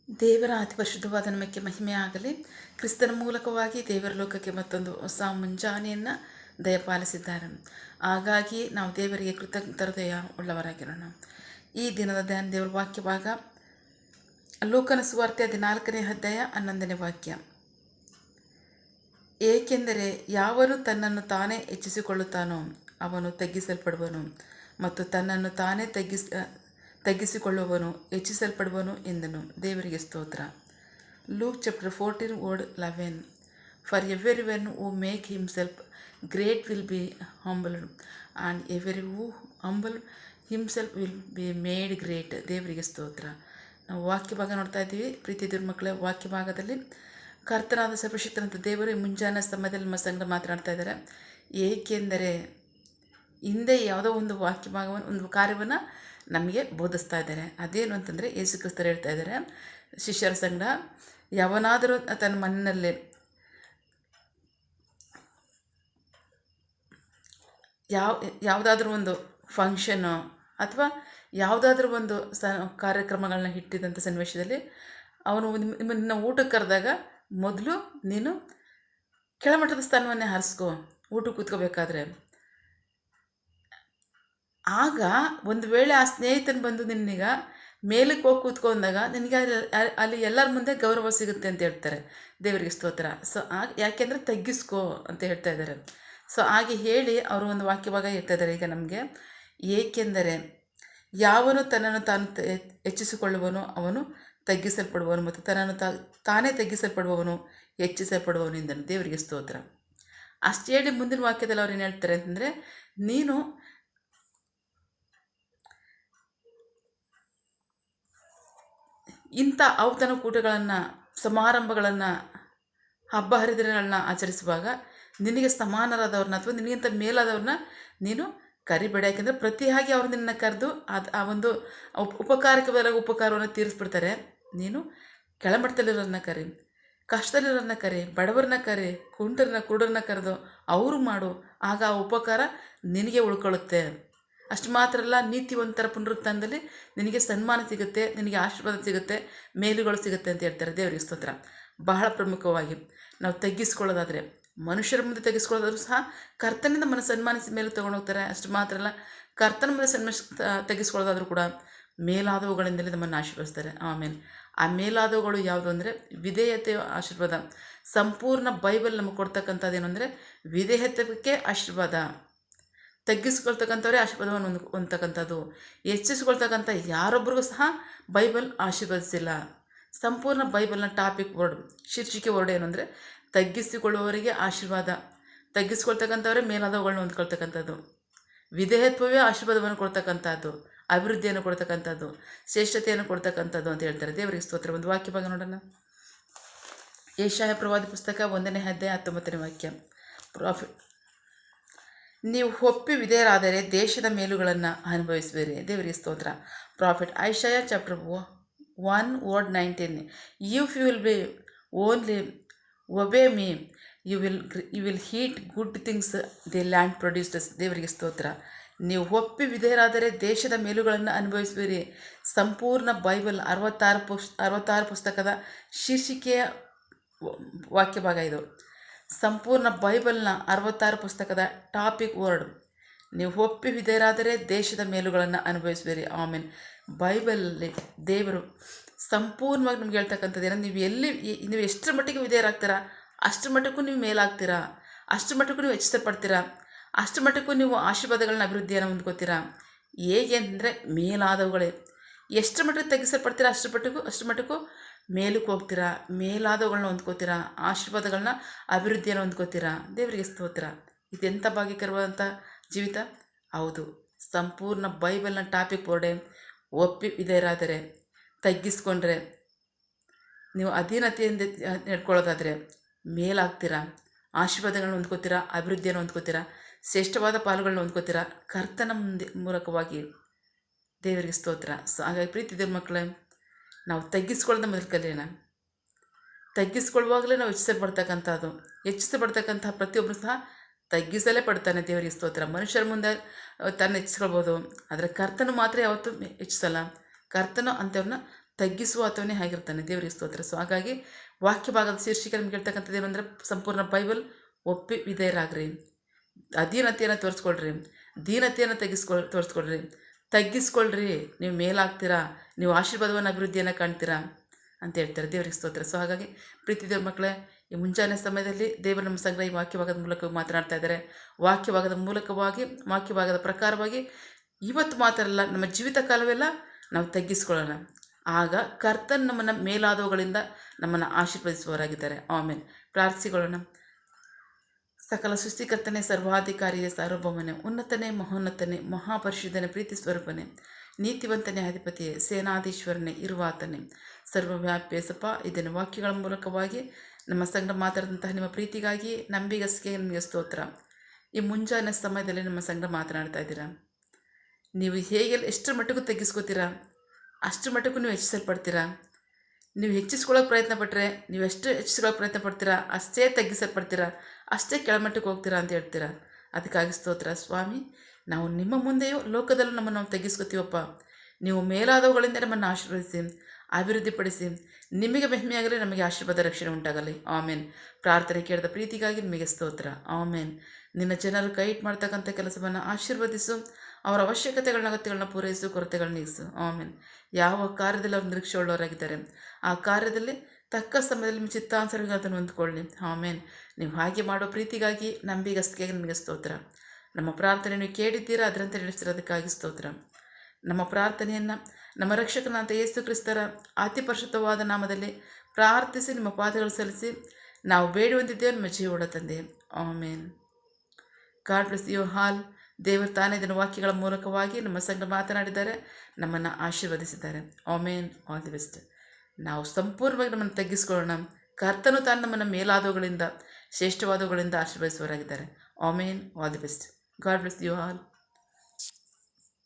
ದೇವರ ಅತಿ ಪರಿಶುದ್ಧವಾದ ನಾಮಕ್ಕೆ ಮಹಿಮೆ ಆಗಲಿ. ಕ್ರಿಸ್ತನ ಮೂಲಕವಾಗಿ ದೇವರ ಲೋಕಕ್ಕೆ ಮತ್ತೊಂದು ಹೊಸ ಮುಂಜಾನೆಯನ್ನು ದಯಪಾಲಿಸಿದ್ದಾರೆ. ಹಾಗಾಗಿ ನಾವು ದೇವರಿಗೆ ಕೃತಜ್ಞ ಹೃದಯ ಉಳ್ಳವರಾಗಿರೋಣ. ಈ ದಿನದ ಧ್ಯಾನ ದೇವರ ವಾಕ್ಯ ಭಾಗ ಲೋಕನ ಸುವಾರ್ತೆ 14ನೇ ಅಧ್ಯಾಯ 11ನೇ ವಾಕ್ಯ. ಏಕೆಂದರೆ ಯಾವನು ತನ್ನನ್ನು ತಾನೇ ಹೆಚ್ಚಿಸಿಕೊಳ್ಳುತ್ತಾನೋ ಅವನು ತಗ್ಗಿಸಲ್ಪಡುವನು, ಮತ್ತು ತನ್ನನ್ನು ತಾನೇ ತಗ್ಗಿಸಿಕೊಳ್ಳುವವನು ಹೆಚ್ಚಿಸಲ್ಪಡುವನು ಎಂದನು. ದೇವರಿಗೆ ಸ್ತೋತ್ರ. Luke chapter 14 word 11. For every one who make himself great will be humbled, and every who humble himself will be made great. ದೇವರಿಗೆ ಸ್ತೋತ್ರ. ನಾವು ವಾಕ್ಯ ಭಾಗ ನೋಡ್ತಾ ಇದ್ದೀವಿ. ಪ್ರೀತಿ ಮಕ್ಕಳ ವಾಕ್ಯ ಭಾಗದಲ್ಲಿ ಕರ್ತನಾದ ಸರ್ವಶಕ್ತನಂತ ದೇವರು ಮುಂಜಾನೆ ಸಮಯದಲ್ಲಿ ನಮ್ಮ ಸಂಗಡ ಮಾತನಾಡ್ತಾ ಇದ್ದಾರೆ. ಏಕೆಂದರೆ ಹಿಂದೆ ಯಾವುದೋ ಒಂದು ವಾಕ್ಯ ಭಾಗವನ್ನು, ಒಂದು ಕಾರ್ಯವನ್ನು ನಮಗೆ ಬೋಧಿಸ್ತಾ ಇದ್ದಾರೆ. ಅದೇನು ಅಂತಂದರೆ, ಯೇಸು ಕ್ರಿಸ್ತರು ಹೇಳ್ತಾ ಇದ್ದಾರೆ ಶಿಷ್ಯರ ಸಂಗಡ, ಯಾವನಾದರೂ ತನ್ನ ಮನೆಯಲ್ಲಿ ಯಾವುದಾದ್ರೂ ಒಂದು ಫಂಕ್ಷನ್ನು ಅಥವಾ ಯಾವುದಾದ್ರೂ ಒಂದು ಕಾರ್ಯಕ್ರಮಗಳನ್ನ ಇಟ್ಟಿದ್ದಂಥ ಸನ್ನಿವೇಶದಲ್ಲಿ ಅವನು ನಿಮ್ಮನ್ನು ಊಟಕ್ಕೆ ಕರೆದಾಗ ಮೊದಲು ನೀನು ಕೆಳಮಟ್ಟದ ಸ್ಥಾನವನ್ನೇ ಹಾರಿಸ್ಕೊ ಊಟಕ್ಕೆ ಕೂತ್ಕೋಬೇಕಾದ್ರೆ. ಆಗ ಒಂದು ವೇಳೆ ಆ ಸ್ನೇಹಿತನ ಬಂದು ನಿನ್ನೀಗ ಮೇಲಕ್ಕೆ ಹೋಗಿ ಕೂತ್ಕೊಂಡಾಗ ನಿನಗೆ ಅಲ್ಲಿ ಎಲ್ಲರ ಮುಂದೆ ಗೌರವ ಸಿಗುತ್ತೆ ಅಂತ ಹೇಳ್ತಾರೆ. ದೇವರಿಗೆ ಸ್ತೋತ್ರ. ಸೊ ಯಾಕೆಂದರೆ ತಗ್ಗಿಸ್ಕೋ ಅಂತ ಹೇಳ್ತಾ ಇದ್ದಾರೆ. ಸೊ ಹಾಗೆ ಹೇಳಿ ಅವರು ಒಂದು ವಾಕ್ಯ ಭಾಗ ಹೇಳ್ತಾ ಇದ್ದಾರೆ ಈಗ ನಮಗೆ. ಏಕೆಂದರೆ ಯಾವನು ತನ್ನನ್ನು ತಾನು ಹೆಚ್ಚಿಸಿಕೊಳ್ಳುವನು ಅವನು ತಗ್ಗಿಸಲ್ಪಡುವನು, ಮತ್ತು ತನ್ನನ್ನು ತಾನೇ ತಗ್ಗಿಸಲ್ಪಡುವವನು ಹೆಚ್ಚಿಸಲ್ಪಡುವವನು ಎಂದನು. ದೇವರಿಗೆ ಸ್ತೋತ್ರ. ಅಷ್ಟು ಹೇಳಿ ಮುಂದಿನ ವಾಕ್ಯದಲ್ಲಿ ಅವ್ರು ಏನು ಹೇಳ್ತಾರೆ ಅಂತಂದರೆ, ನೀನು ಇಂಥ ಔತಣ ಕೂಟಗಳನ್ನು, ಸಮಾರಂಭಗಳನ್ನು, ಹಬ್ಬ ಹರಿದಿನಗಳನ್ನ ಆಚರಿಸುವಾಗ ನಿನಗೆ ಸಮಾನರಾದವ್ರನ್ನ ಅಥವಾ ನಿನಗಿಂತ ಮೇಲಾದವ್ರನ್ನ ನೀನು ಕರಿಬೇಡ. ಯಾಕೆಂದರೆ ಪ್ರತಿಯಾಗಿ ಅವ್ರು ನಿನ್ನ ಕರೆದು ಆ ಒಂದು ಉಪಕಾರಕ್ಕೆ ಬದಲಾಗಿ ಉಪಕಾರವನ್ನು ತೀರಿಸ್ಬಿಡ್ತಾರೆ. ನೀನು ಕೆಳಮಟ್ಟದಲ್ಲಿರೋರನ್ನ ಕರಿ, ಕಷ್ಟದಲ್ಲಿರೋರನ್ನ ಕರಿ, ಬಡವರನ್ನ ಕರಿ, ಕುರುಡರನ್ನ ಕರೆದು ಅವರು ಮಾಡು. ಆಗ ಆ ಉಪಕಾರ ನಿನಗೆ ಉಳ್ಕೊಳ್ಳುತ್ತೆ. ಅಷ್ಟು ಮಾತ್ರ ಅಲ್ಲ, ನೀತಿವಂತರ ಪುನರುತ್ಥಾನದಲ್ಲಿ ನಿನಗೆ ಸನ್ಮಾನ ಸಿಗುತ್ತೆ, ನಿನಗೆ ಆಶೀರ್ವಾದ ಸಿಗುತ್ತೆ, ಮೇಲುಗಳು ಸಿಗುತ್ತೆ ಅಂತ ಹೇಳ್ತಾರೆ. ದೇವರಿಗೆ ಸ್ತೋತ್ರ. ಬಹಳ ಪ್ರಮುಖವಾಗಿ ನಾವು ತಗ್ಗಿಸ್ಕೊಳ್ಳೋದಾದರೆ, ಮನುಷ್ಯರ ಮುಂದೆ ತಗ್ಗಿಸ್ಕೊಳ್ಳೋದಾದ್ರೂ ಸಹ ಕರ್ತನಿಂದ ಮನ ಸನ್ಮಾನಿಸಿ ಮೇಲೆ ತೊಗೊಂಡೋಗ್ತಾರೆ. ಅಷ್ಟು ಮಾತ್ರ ಅಲ್ಲ, ಕರ್ತನ ಮುಂದೆ ತಗ್ಗಿಸ್ಕೊಳ್ಳೋದಾದರೂ ಕೂಡ ಮೇಲಾದವುಗಳಿಂದಲೇ ನಮ್ಮನ್ನು ಆಶೀರ್ವದಿಸ್ತಾರೆ. ಆಮೇಲೆ ಆ ಮೇಲಾದವುಗಳು ಯಾವುದು ಅಂದರೆ ವಿಧೇಯತೆಯ ಆಶೀರ್ವಾದ. ಸಂಪೂರ್ಣ ಬೈಬಲ್ ನಮಗೆ ಕೊಡ್ತಕ್ಕಂಥದ್ದೇನು ಅಂದರೆ ವಿಧೇಯತೆಗೆ ಆಶೀರ್ವಾದ. ತಗ್ಗಿಸ್ಕೊಳ್ತಕ್ಕಂಥವ್ರೇ ಆಶೀರ್ವಾದವನ್ನು ಹೊಂದತಕ್ಕಂಥದ್ದು. ಹೆಚ್ಚಿಸ್ಕೊಳ್ತಕ್ಕಂಥ ಯಾರೊಬ್ಬರಿಗೂ ಸಹ ಬೈಬಲ್ ಆಶೀರ್ವದಿಸಿಲ್ಲ. ಸಂಪೂರ್ಣ ಬೈಬಲ್ನ ಟಾಪಿಕ್ ವರ್ಡ್, ಶೀರ್ಷಿಕೆ ವರ್ಡ್ ಏನು ಅಂದರೆ ತಗ್ಗಿಸಿಕೊಳ್ಳುವವರಿಗೆ ಆಶೀರ್ವಾದ. ತಗ್ಗಿಸ್ಕೊಳ್ತಕ್ಕಂಥವರೇ ಮೇಲಾದವುಗಳನ್ನ ಹೊಂದ್ಕೊಳ್ತಕ್ಕಂಥದ್ದು. ವಿಧೇಯತ್ವವೇ ಆಶೀರ್ವಾದವನ್ನು ಕೊಡ್ತಕ್ಕಂಥದ್ದು, ಅಭಿವೃದ್ಧಿಯನ್ನು ಕೊಡ್ತಕ್ಕಂಥದ್ದು, ಶ್ರೇಷ್ಠತೆಯನ್ನು ಕೊಡ್ತಕ್ಕಂಥದ್ದು ಅಂತ ಹೇಳ್ತಾರೆ. ದೇವರಿಗೆ ಸ್ತೋತ್ರ. ಒಂದು ವಾಕ್ಯ ಭಾಗ ನೋಡೋಣ. ಯೆಶಾಯ ಪ್ರವಾದಿ ಪುಸ್ತಕ 1ನೇ ಅಧ್ಯಾಯ 19ನೇ ವಾಕ್ಯ. ನೀವು ಒಪ್ಪಿ ವಿಧೇಯರಾದರೆ ದೇಶದ ಮೇಲುಗಳನ್ನು ಅನುಭವಿಸುವಿರಿ. ದೇವರಿಗೆ ಸ್ತೋತ್ರ. Prophet Isaiah chapter 1 word 19. If you will be only obey me you will eat good things the land produces. ದೇವರಿಗೆ ಸ್ತೋತ್ರ. ನೀವು ಒಪ್ಪಿ ವಿಧೇಯರಾದರೆ ದೇಶದ ಮೇಲುಗಳನ್ನು ಅನುಭವಿಸುವಿರಿ. ಸಂಪೂರ್ಣ ಬೈಬಲ್ 66 ಪುಸ್ತಕದ ಶೀರ್ಷಿಕೆಯ ವಾಕ್ಯ ಭಾಗ ಇದು. ಸಂಪೂರ್ಣ ಬೈಬಲ್ನ 66 ಪುಸ್ತಕದ ಟಾಪಿಕ್ ವರ್ಡ್. ನೀವು ಒಪ್ಪಿ ವಿಧೇಯರಾದರೆ ದೇಶದ ಮೇಲುಗಳನ್ನು ಅನುಭವಿಸುವಿರಿ. ಆಮೇಲೆ ಬೈಬಲಲ್ಲಿ ದೇವರು ಸಂಪೂರ್ಣವಾಗಿ ನಮ್ಗೆ ಹೇಳ್ತಕ್ಕಂಥದ್ದು ಏನಂದ್ರೆ, ನೀವು ಎಷ್ಟರ ಮಟ್ಟಿಗೆ ವಿಧೇಯರಾಗ್ತೀರಾ ಅಷ್ಟರ ಮಟ್ಟಕ್ಕೂ ನೀವು ಮೇಲಾಗ್ತೀರಾ, ಅಷ್ಟರ ಮಟ್ಟಕ್ಕೂ ನೀವು ಹೆಚ್ಚಿಸಲ್ಪಡ್ತೀರಾ, ಅಷ್ಟರ ಮಟ್ಟಕ್ಕೂ ನೀವು ಆಶೀರ್ವಾದಗಳನ್ನ ಅಭಿವೃದ್ಧಿಯನ್ನು ಹೊಂದ್ಕೋತೀರಾ. ಹೇಗೆ ಅಂದರೆ ಮೇಲಾದವುಗಳೇ. ಎಷ್ಟರ ಮಟ್ಟಿಗೆ ತಗ್ಗಿಸಲ್ಪಡ್ತೀರಾ ಅಷ್ಟರ ಮಟ್ಟಕ್ಕೂ ಮೇಲಕ್ಕೆ ಹೋಗ್ತೀರಾ, ಮೇಲಾದವುಗಳನ್ನ ಹೊಂದ್ಕೋತೀರಾ, ಆಶೀರ್ವಾದಗಳನ್ನ ಅಭಿವೃದ್ಧಿಯನ್ನು ಹೊಂದ್ಕೋತೀರಾ. ದೇವರಿಗೆ ಸ್ತೋತ್ರ. ಇದೆಂಥ ಭಾಗ್ಯಕರವಾದಂಥ ಜೀವಿತ. ಹೌದು, ಸಂಪೂರ್ಣ ಬೈಬಲ್ನ ಟಾಪಿಕ್ ವರ್ಡೇ ಒಪ್ಪಿ ವಿಧೇಯರಾದರೆ, ತಗ್ಗಿಸ್ಕೊಂಡ್ರೆ, ನೀವು ಅಧೀನತೆಯಿಂದ ನಡ್ಕೊಳ್ಳೋದಾದರೆ ಮೇಲಾಗ್ತೀರಾ, ಆಶೀರ್ವಾದಗಳನ್ನ ಹೊಂದ್ಕೋತೀರಾ, ಅಭಿವೃದ್ಧಿಯನ್ನು ಹೊಂದ್ಕೋತೀರಾ, ಶ್ರೇಷ್ಠವಾದ ಪಾಲುಗಳನ್ನ ಹೊಂದ್ಕೋತೀರಾ ಕರ್ತನ ಮೂಲಕವಾಗಿ. ದೇವರಿಗೆ ಸ್ತೋತ್ರ. ಸೊ ಹಾಗಾಗಿ ಪ್ರೀತಿ ಮಕ್ಕಳೇ, ನಾವು ತಗ್ಗಿಸ್ಕೊಳ್ಳೋದ ಮೊದಲು ಕಲಿಯೋಣ. ತಗ್ಗಿಸ್ಕೊಳ್ಳುವಾಗಲೇ ನಾವು ಹೆಚ್ಚಿಸಲ್ಪಡ್ತಕ್ಕಂಥದ್ದು. ಹೆಚ್ಚಿಸಲ್ಪಡ್ತಕ್ಕಂಥ ಪ್ರತಿಯೊಬ್ಬರು ಸಹ ತಗ್ಗಿಸಲೇ ಪಡ್ತಾನೆ. ದೇವರಿಗೆ ಸ್ತೋತ್ರ. ಮನುಷ್ಯರ ಮುಂದೆ ತಾನು ಹೆಚ್ಚಿಸ್ಕೊಳ್ಬೋದು, ಆದರೆ ಕರ್ತನು ಮಾತ್ರ ಯಾವತ್ತೂ ಹೆಚ್ಚಿಸಲ್ಲ. ಕರ್ತನು ಅಂಥವ್ರನ್ನ ತಗ್ಗಿಸುವ ಆತವನೇ ಆಗಿರ್ತಾನೆ. ದೇವರಿಗೆ ಸ್ತೋತ್ರ. ಸೊ ಹಾಗಾಗಿ ವಾಕ್ಯ ಭಾಗದ ಶೀರ್ಷಿಕೆ ನಮ್ಗೆ ಹೇಳ್ತಕ್ಕಂಥದ್ದು ಏನಂದರೆ ಸಂಪೂರ್ಣ ಬೈಬಲ್ ಒಪ್ಪಿ ವಿಧೇಯರಾಗ್ರಿ, ಅಧೀನತೆಯನ್ನು ತೋರಿಸ್ಕೊಳ್ರಿ, ದೀನತೆಯನ್ನು ತೋರಿಸ್ಕೊಳ್ರಿ, ತಗ್ಗಿಸ್ಕೊಳ್ರಿ, ನೀವು ಮೇಲಾಗ್ತೀರಾ, ನೀವು ಆಶೀರ್ವಾದವನ್ನು ಅಭಿವೃದ್ಧಿಯನ್ನು ಕಾಣ್ತೀರಾ ಅಂತ ಹೇಳ್ತಾರೆ. ದೇವರಿಗೆ ಸ್ತೋತ್ರ. ಸೊ ಹಾಗಾಗಿ ಪ್ರೀತಿ ದೇವ್ರ ಮಕ್ಕಳೇ, ಈ ಮುಂಜಾನೆ ಸಮಯದಲ್ಲಿ ದೇವರು ನಮ್ಮ ಸಂಗ್ರಹ ಈ ವಾಕ್ಯಭಾಗದ ಮೂಲಕ ಮಾತನಾಡ್ತಾ ಇದ್ದಾರೆ. ವಾಕ್ಯಭಾಗದ ಪ್ರಕಾರವಾಗಿ ಇವತ್ತು ಮಾತ್ರ ಅಲ್ಲ, ನಮ್ಮ ಜೀವಿತ ಕಾಲವೆಲ್ಲ ನಾವು ತಗ್ಗಿಸ್ಕೊಳ್ಳೋಣ. ಆಗ ಕರ್ತನ್ ನಮ್ಮನ್ನು ಮೇಲಾದವುಗಳಿಂದ ನಮ್ಮನ್ನು ಆಶೀರ್ವದಿಸುವವರಾಗಿದ್ದಾರೆ. ಆಮೇಲೆ ಪ್ರಾರ್ಥಿಸಿಕೊಳ್ಳೋಣ. ಸಕಲ ಸೃಷ್ಟಿಕರ್ತನೆ, ಸರ್ವಾಧಿಕಾರಿಯೇ, ಸಾರ್ವಭೌಮನೆ, ಉನ್ನತನೇ, ಮಹೋನ್ನತನೇ, ಮಹಾಪರಿಶುದ್ಧನೇ, ಪ್ರೀತಿ ಸ್ವರೂಪನೇ, ನೀತಿವಂತನೇ, ಅಧಿಪತಿಯೇ, ಸೇನಾಧೀಶ್ವರನೇ, ಇರುವಾತನೇ, ಸರ್ವವ್ಯಾಪ್ಯಸಪ್ಪ. ಇದನ್ನು ವಾಕ್ಯಗಳ ಮೂಲಕವಾಗಿ ನಮ್ಮ ಸಂಗಡ ಮಾತಾಡಿದಂತಹ ನಿಮ್ಮ ಪ್ರೀತಿಗಾಗಿ ನಂಬಿಗಸ್ಗೆ ನಿಮಗೆ ಸ್ತೋತ್ರ. ಈ ಮುಂಜಾನೆ ಸಮಯದಲ್ಲಿ ನಮ್ಮ ಸಂಗಡ ಮಾತನಾಡ್ತಾ ಇದ್ದೀರಾ. ನೀವು ಹೇಗೆ ಎಷ್ಟರ ಮಟ್ಟಿಗೂ ತಗ್ಗಿಸ್ಕೋತೀರಾ ಅಷ್ಟರ ಮಟ್ಟಕ್ಕೂ ನೀವು ಹೆಚ್ಚಿಸಲ್ಪಡ್ತೀರಾ. ನೀವು ಹೆಚ್ಚಿಸ್ಕೊಳ್ಳೋಕೆ ಪ್ರಯತ್ನ ಪಟ್ಟರೆ, ನೀವು ಎಷ್ಟು ಹೆಚ್ಚಿಸ್ಕೊಳ್ಳೋಕೆ ಪ್ರಯತ್ನ ಪಡ್ತೀರಾ ಅಷ್ಟೇ ತಗ್ಗಿಸಲ್ಪಡ್ತೀರಾ, ಅಷ್ಟೇ ಕೆಳಮಟ್ಟಕ್ಕೆ ಹೋಗ್ತೀರಾ ಅಂತ ಹೇಳ್ತೀರಾ. ಅದಕ್ಕಾಗಿ ಸ್ತೋತ್ರ ಸ್ವಾಮಿ. ನಾವು ನಿಮ್ಮ ಮುಂದೆಯೂ ಲೋಕದಲ್ಲೂ ನಮ್ಮನ್ನು ನಾವು ತಗ್ಗಿಸ್ಕೊತೀವಪ್ಪ. ನೀವು ಮೇಲಾದವುಗಳಿಂದ ನಮ್ಮನ್ನು ಆಶೀರ್ವದಿಸಿ, ಅಭಿವೃದ್ಧಿಪಡಿಸಿ, ನಿಮಗೆ ಮಹಿಮೆಯಾಗಲಿ, ನಮಗೆ ಆಶೀರ್ವಾದ ರಕ್ಷಣೆ ಉಂಟಾಗಲಿ. ಆಮೇನ್. ಪ್ರಾರ್ಥನೆ ಕೇಳಿದ ಪ್ರೀತಿಗಾಗಿ ನಿಮಗೆ ಸ್ತೋತ್ರ. ಆಮೇನ್. ನಿನ್ನ ಜನರು ಕೈ ಇಟ್ಟು ಮಾಡ್ತಕ್ಕಂಥ ಕೆಲಸವನ್ನು ಆಶೀರ್ವದಿಸು, ಅವರ ಅಗತ್ಯಗಳನ್ನ ಪೂರೈಸು, ಕೊರತೆಗಳನ್ನ ನೀಗಿಸು. ಆಮೇನ್. ಯಾವ ಕಾರ್ಯದಲ್ಲಿ ಅವರು ನಿರೀಕ್ಷೆ ಉಳ್ಳವರಾಗಿದ್ದಾರೆ ಆ ಕಾರ್ಯದಲ್ಲಿ ತಕ್ಕ ಸಮಯದಲ್ಲಿ ನಿಮ್ಮ ಚಿತ್ತಾನುಸಾರವಾಗಿ ಅದನ್ನು ಹೊಂದ್ಕೊಳ್ಳಿ. ಆಮೇನ್. ನೀವು ಹಾಗೆ ಮಾಡೋ ಪ್ರೀತಿಗಾಗಿ ನಂಬಿಗಸ್ತಿಗೆ ನಿಮಗೆ ಸ್ತೋತ್ರ. ನಮ್ಮ ಪ್ರಾರ್ಥನೆಯನ್ನು ಕೇಳಿದ್ದೀರಾ, ಅದರಂತೆ ನಡೆಸ್ತಿರೋದಕ್ಕಾಗಿ ಸ್ತೋತ್ರ. ನಮ್ಮ ಪ್ರಾರ್ಥನೆಯನ್ನು ನಮ್ಮ ರಕ್ಷಕನಾದ ಯೇಸು ಕ್ರಿಸ್ತರ ಅತಿ ಪರಿಶುದ್ಧವಾದ ನಾಮದಲ್ಲಿ ಪ್ರಾರ್ಥಿಸಿ ನಿಮ್ಮ ಪಾದಗಳು ಸಲ್ಲಿಸಿ ನಾವು ಬೇಡುವಂತಿದ್ದೇವೆ ನಿಮ್ಮ ಜೀವೋಡ ತಂದೆ. Amen. God bless you all. ದೇವರು ತಾನೇ ಇದನ್ನು ವಾಕ್ಯಗಳ ಮೂಲಕವಾಗಿ ನಮ್ಮ ಸಂಘ ಮಾತನಾಡಿದ್ದಾರೆ, ನಮ್ಮನ್ನು ಆಶೀರ್ವದಿಸಿದ್ದಾರೆ. ಆಮೇನ್. All the best. ನಾವು ಸಂಪೂರ್ಣವಾಗಿ ನಮ್ಮನ್ನು ತಗ್ಗಿಸ್ಕೊಳ್ಳೋಣ. ಕರ್ತನು ತಾನು ನಮ್ಮನ್ನು ಮೇಲಾದವುಗಳಿಂದ ಶ್ರೇಷ್ಠವಾದವುಗಳಿಂದ ಆಶೀರ್ವದಿಸುವವರಾಗಿದ್ದಾರೆ. Amen. All the best. God bless you all.